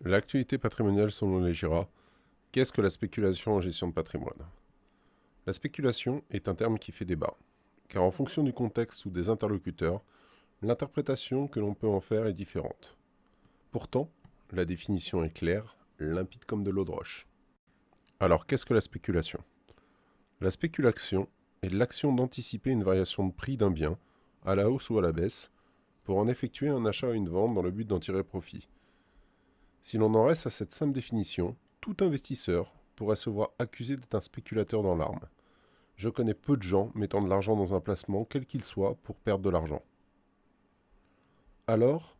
L'actualité patrimoniale selon les GIRA. Qu'est-ce que la spéculation en gestion de patrimoine? La spéculation est un terme qui fait débat, car en fonction du contexte ou des interlocuteurs, l'interprétation que l'on peut en faire est différente. Pourtant, la définition est claire, limpide comme de l'eau de roche. Alors, qu'est-ce que la spéculation? La spéculation est l'action d'anticiper une variation de prix d'un bien, à la hausse ou à la baisse, pour en effectuer un achat ou une vente dans le but d'en tirer profit. Si l'on en reste à cette simple définition, tout investisseur pourrait se voir accusé d'être un spéculateur dans l'arme. Je connais peu de gens mettant de l'argent dans un placement, quel qu'il soit, pour perdre de l'argent. Alors,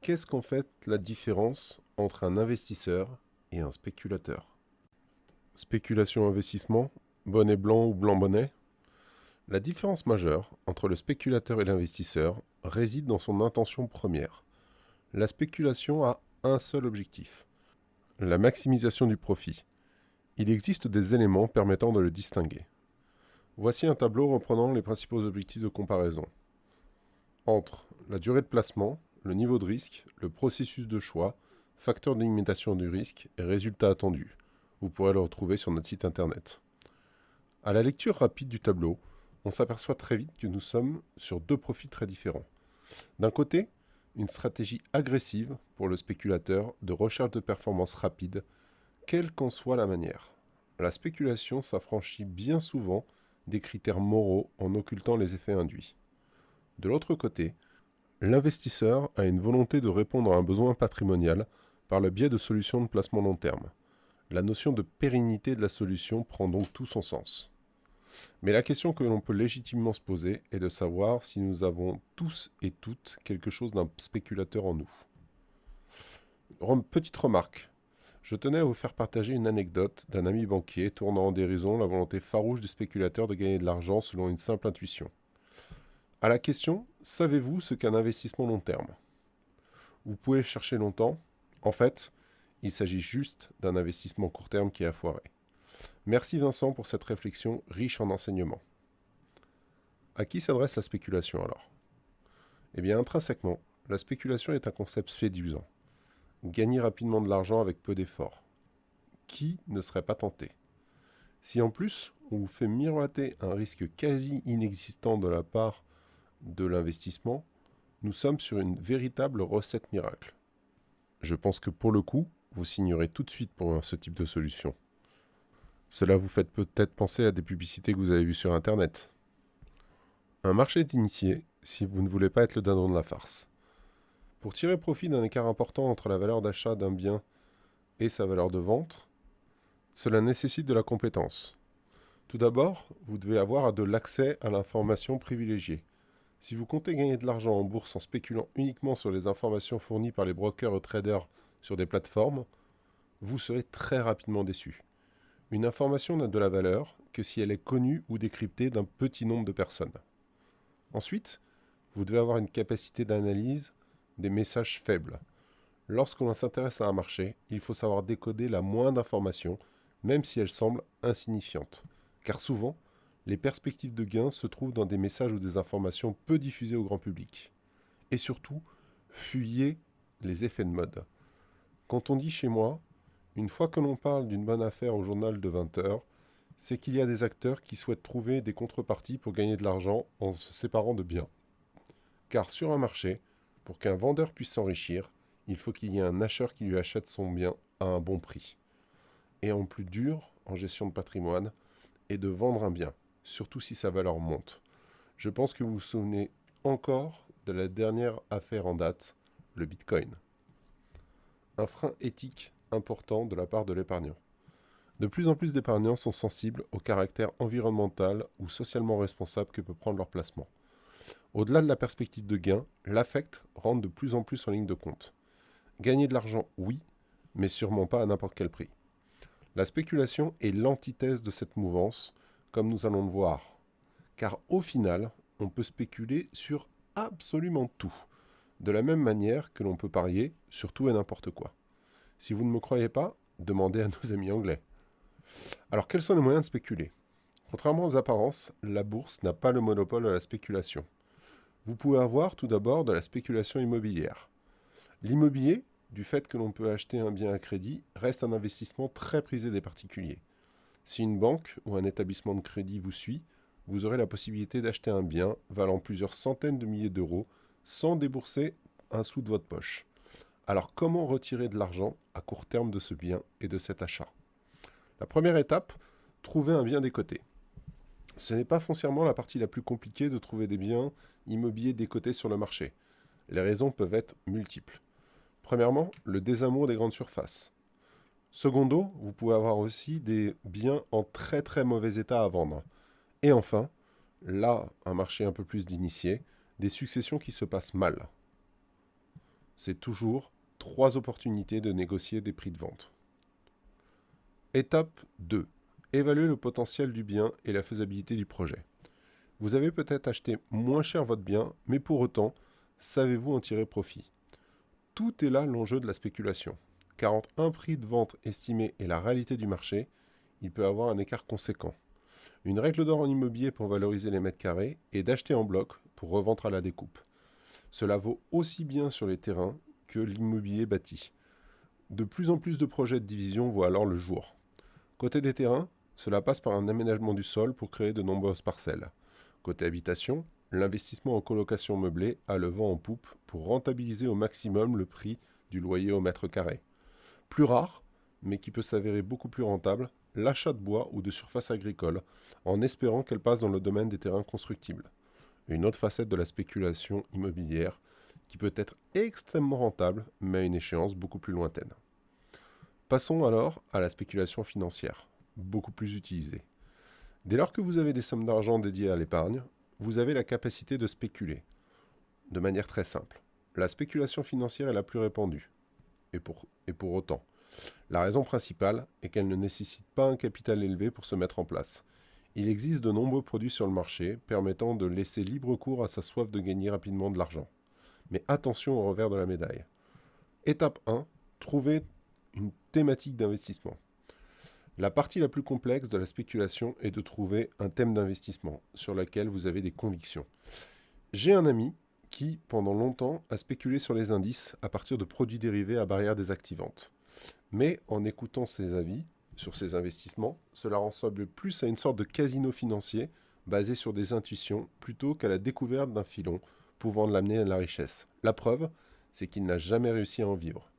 qu'est-ce qu'en fait la différence entre un investisseur et un spéculateur? Spéculation-investissement, bonnet blanc ou blanc bonnet? La différence majeure entre le spéculateur et l'investisseur réside dans son intention première. La spéculation a un seul objectif: la maximisation du profit. Il existe des éléments permettant de le distinguer. Voici un tableau reprenant les principaux objectifs de comparaison. Entre la durée de placement, le niveau de risque, le processus de choix, facteurs de limitation du risque et résultats attendus. Vous pourrez le retrouver sur notre site internet. À la lecture rapide du tableau, on s'aperçoit très vite que nous sommes sur deux profils très différents. D'un côté, une stratégie agressive pour le spéculateur de recherche de performance rapide, quelle qu'en soit la manière. La spéculation s'affranchit bien souvent des critères moraux en occultant les effets induits. De l'autre côté, l'investisseur a une volonté de répondre à un besoin patrimonial par le biais de solutions de placement long terme. La notion de pérennité de la solution prend donc tout son sens. Mais la question que l'on peut légitimement se poser est de savoir si nous avons tous et toutes quelque chose d'un spéculateur en nous. Petite remarque. Je tenais à vous faire partager une anecdote d'un ami banquier tournant en dérision la volonté farouche du spéculateur de gagner de l'argent selon une simple intuition. À la question « Savez-vous ce qu'un investissement long terme ?» Vous pouvez chercher longtemps. En fait, il s'agit juste d'un investissement court terme qui a foiré. Merci Vincent pour cette réflexion riche en enseignements. À qui s'adresse la spéculation alors? Eh bien, intrinsèquement, la spéculation est un concept séduisant. Gagner rapidement de l'argent avec peu d'efforts. Qui ne serait pas tenté? Si en plus, on vous fait miroiter un risque quasi inexistant de la part de l'investissement, nous sommes sur une véritable recette miracle. Je pense que pour le coup, vous signerez tout de suite pour ce type de solution. Cela vous fait peut-être penser à des publicités que vous avez vues sur Internet. Un marché est initié si vous ne voulez pas être le dindon de la farce. Pour tirer profit d'un écart important entre la valeur d'achat d'un bien et sa valeur de vente, cela nécessite de la compétence. Tout d'abord, vous devez avoir de l'accès à l'information privilégiée. Si vous comptez gagner de l'argent en bourse en spéculant uniquement sur les informations fournies par les brokers ou traders sur des plateformes, vous serez très rapidement déçu. Une information n'a de la valeur que si elle est connue ou décryptée d'un petit nombre de personnes. Ensuite, vous devez avoir une capacité d'analyse des messages faibles. Lorsqu'on s'intéresse à un marché, il faut savoir décoder la moindre information, même si elle semble insignifiante. Car souvent, les perspectives de gain se trouvent dans des messages ou des informations peu diffusées au grand public. Et surtout, fuyez les effets de mode. Quand on dit chez moi, une fois que l'on parle d'une bonne affaire au journal de 20 heures, c'est qu'il y a des acteurs qui souhaitent trouver des contreparties pour gagner de l'argent en se séparant de biens. Car sur un marché, pour qu'un vendeur puisse s'enrichir, il faut qu'il y ait un acheteur qui lui achète son bien à un bon prix. Et en plus dur, en gestion de patrimoine, est de vendre un bien, surtout si sa valeur monte. Je pense que vous vous souvenez encore de la dernière affaire en date, le Bitcoin. Un frein éthique important de la part de l'épargnant. De plus en plus d'épargnants sont sensibles au caractère environnemental ou socialement responsable que peut prendre leur placement. Au-delà de la perspective de gain, l'affect rentre de plus en plus en ligne de compte. Gagner de l'argent, oui, mais sûrement pas à n'importe quel prix. La spéculation est l'antithèse de cette mouvance, comme nous allons le voir. Car au final, on peut spéculer sur absolument tout, de la même manière que l'on peut parier sur tout et n'importe quoi. Si vous ne me croyez pas, demandez à nos amis anglais. Alors quels sont les moyens de spéculer? Contrairement aux apparences, la bourse n'a pas le monopole de la spéculation. Vous pouvez avoir tout d'abord de la spéculation immobilière. L'immobilier du fait que l'on peut acheter un bien à crédit, reste un investissement très prisé des particuliers. Si une banque ou un établissement de crédit vous suit, vous aurez la possibilité d'acheter un bien valant plusieurs centaines de milliers d'euros sans débourser un sou de votre poche. Alors comment retirer de l'argent à court terme de ce bien et de cet achat? La première étape, trouver un bien décoté. Ce n'est pas foncièrement la partie la plus compliquée de trouver des biens immobiliers décotés sur le marché. Les raisons peuvent être multiples. Premièrement, le désamour des grandes surfaces. Secondo, vous pouvez avoir aussi des biens en très très mauvais état à vendre. Et enfin, là, un marché un peu plus d'initiés, des successions qui se passent mal. C'est toujours 3 opportunités de négocier des prix de vente. Étape 2. Évaluer le potentiel du bien et la faisabilité du projet. Vous avez peut-être acheté moins cher votre bien, mais pour autant, savez-vous en tirer profit? Tout est là l'enjeu de la spéculation, car entre un prix de vente estimé et la réalité du marché, il peut y avoir un écart conséquent. Une règle d'or en immobilier pour valoriser les mètres carrés est d'acheter en bloc pour revendre à la découpe. Cela vaut aussi bien sur les terrains que l'immobilier bâti. De plus en plus de projets de division voient alors le jour. Côté des terrains, cela passe par un aménagement du sol pour créer de nombreuses parcelles. Côté habitation, l'investissement en colocation meublée a le vent en poupe pour rentabiliser au maximum le prix du loyer au mètre carré. Plus rare, mais qui peut s'avérer beaucoup plus rentable, l'achat de bois ou de surfaces agricoles, en espérant qu'elles passent dans le domaine des terrains constructibles. Une autre facette de la spéculation immobilière qui peut être extrêmement rentable, mais à une échéance beaucoup plus lointaine. Passons alors à la spéculation financière, beaucoup plus utilisée. Dès lors que vous avez des sommes d'argent dédiées à l'épargne, vous avez la capacité de spéculer. De manière très simple. La spéculation financière est la plus répandue. Et pour autant, la raison principale est qu'elle ne nécessite pas un capital élevé pour se mettre en place. Il existe de nombreux produits sur le marché permettant de laisser libre cours à sa soif de gagner rapidement de l'argent. Mais attention au revers de la médaille. Étape 1, trouver une thématique d'investissement. La partie la plus complexe de la spéculation est de trouver un thème d'investissement sur lequel vous avez des convictions. J'ai un ami qui, pendant longtemps, a spéculé sur les indices à partir de produits dérivés à barrière désactivante. Mais en écoutant ses avis sur ses investissements, cela ressemble plus à une sorte de casino financier basé sur des intuitions plutôt qu'à la découverte d'un filon pouvant l'amener à la richesse. La preuve, c'est qu'il n'a jamais réussi à en vivre.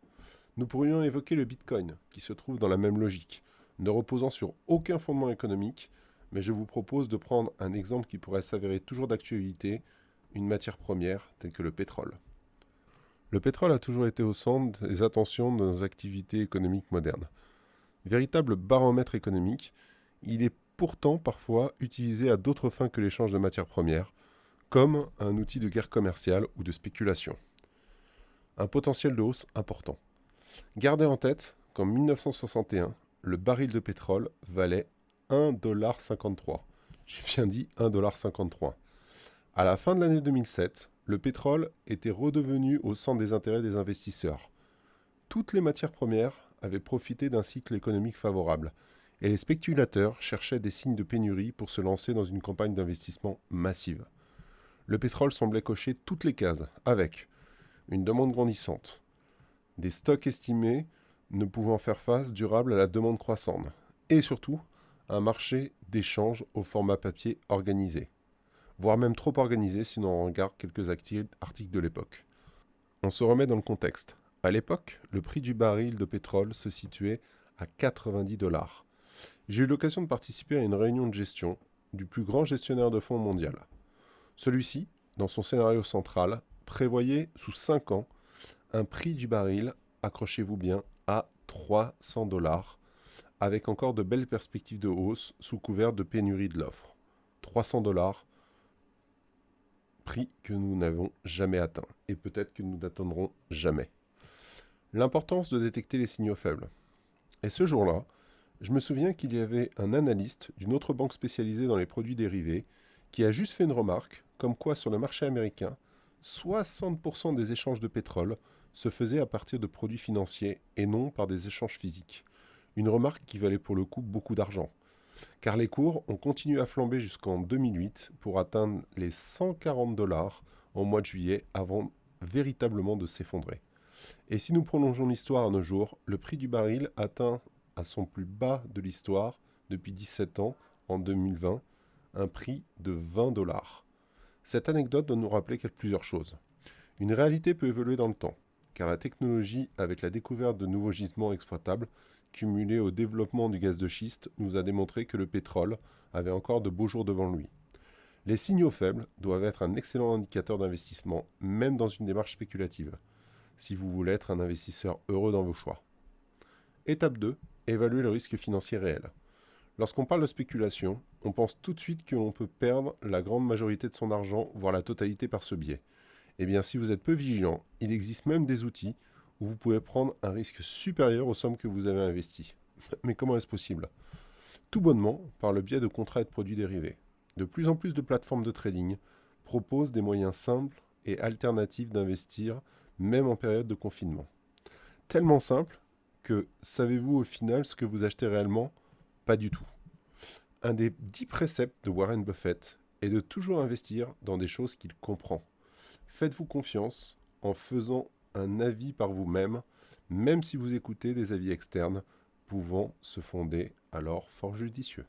Nous pourrions évoquer le Bitcoin, qui se trouve dans la même logique, ne reposant sur aucun fondement économique, mais je vous propose de prendre un exemple qui pourrait s'avérer toujours d'actualité, une matière première telle que le pétrole. Le pétrole a toujours été au centre des attentions de nos activités économiques modernes. Véritable baromètre économique, il est pourtant parfois utilisé à d'autres fins que l'échange de matières premières, comme un outil de guerre commerciale ou de spéculation. Un potentiel de hausse important. Gardez en tête qu'en 1961, le baril de pétrole valait 1,53 $. J'ai bien dit 1,53 $. À la fin de l'année 2007, le pétrole était redevenu au centre des intérêts des investisseurs. Toutes les matières premières avaient profité d'un cycle économique favorable, et les spéculateurs cherchaient des signes de pénurie pour se lancer dans une campagne d'investissement massive. Le pétrole semblait cocher toutes les cases, avec une demande grandissante, des stocks estimés ne pouvant faire face durable à la demande croissante, et surtout, un marché d'échange au format papier organisé, voire même trop organisé si l'on regarde quelques articles de l'époque. On se remet dans le contexte. À l'époque, le prix du baril de pétrole se situait à 90 $. J'ai eu l'occasion de participer à une réunion de gestion du plus grand gestionnaire de fonds mondial. Celui-ci, dans son scénario central, prévoyait sous 5 ans un prix du baril, accrochez-vous bien, à 300 $, avec encore de belles perspectives de hausse sous couvert de pénurie de l'offre. 300 $, prix que nous n'avons jamais atteint, et peut-être que nous n'atteindrons jamais. L'importance de détecter les signaux faibles. Et ce jour-là, je me souviens qu'il y avait un analyste d'une autre banque spécialisée dans les produits dérivés qui a juste fait une remarque, comme quoi sur le marché américain, 60% des échanges de pétrole se faisaient à partir de produits financiers et non par des échanges physiques. Une remarque qui valait pour le coup beaucoup d'argent, car les cours ont continué à flamber jusqu'en 2008 pour atteindre les 140 $ au mois de juillet avant véritablement de s'effondrer. Et si nous prolongeons l'histoire à nos jours, le prix du baril atteint à son plus bas de l'histoire depuis 17 ans, en 2020, un prix de 20 dollars. Cette anecdote doit nous rappeler plusieurs choses. Une réalité peut évoluer dans le temps, car la technologie, avec la découverte de nouveaux gisements exploitables, cumulée au développement du gaz de schiste, nous a démontré que le pétrole avait encore de beaux jours devant lui. Les signaux faibles doivent être un excellent indicateur d'investissement, même dans une démarche spéculative, si vous voulez être un investisseur heureux dans vos choix. Étape 2. Évaluer le risque financier réel. Lorsqu'on parle de spéculation, on pense tout de suite que l'on peut perdre la grande majorité de son argent, voire la totalité par ce biais. Eh bien, si vous êtes peu vigilant, il existe même des outils où vous pouvez prendre un risque supérieur aux sommes que vous avez investies. Mais comment est-ce possible? Tout bonnement par le biais de contrats et de produits dérivés. De plus en plus de plateformes de trading proposent des moyens simples et alternatifs d'investir, même en période de confinement. Tellement simple que savez-vous au final ce que vous achetez réellement? Pas du tout. Un des 10 préceptes de Warren Buffett est de toujours investir dans des choses qu'il comprend. Faites-vous confiance en faisant un avis par vous-même, même si vous écoutez des avis externes pouvant se fonder alors fort judicieux.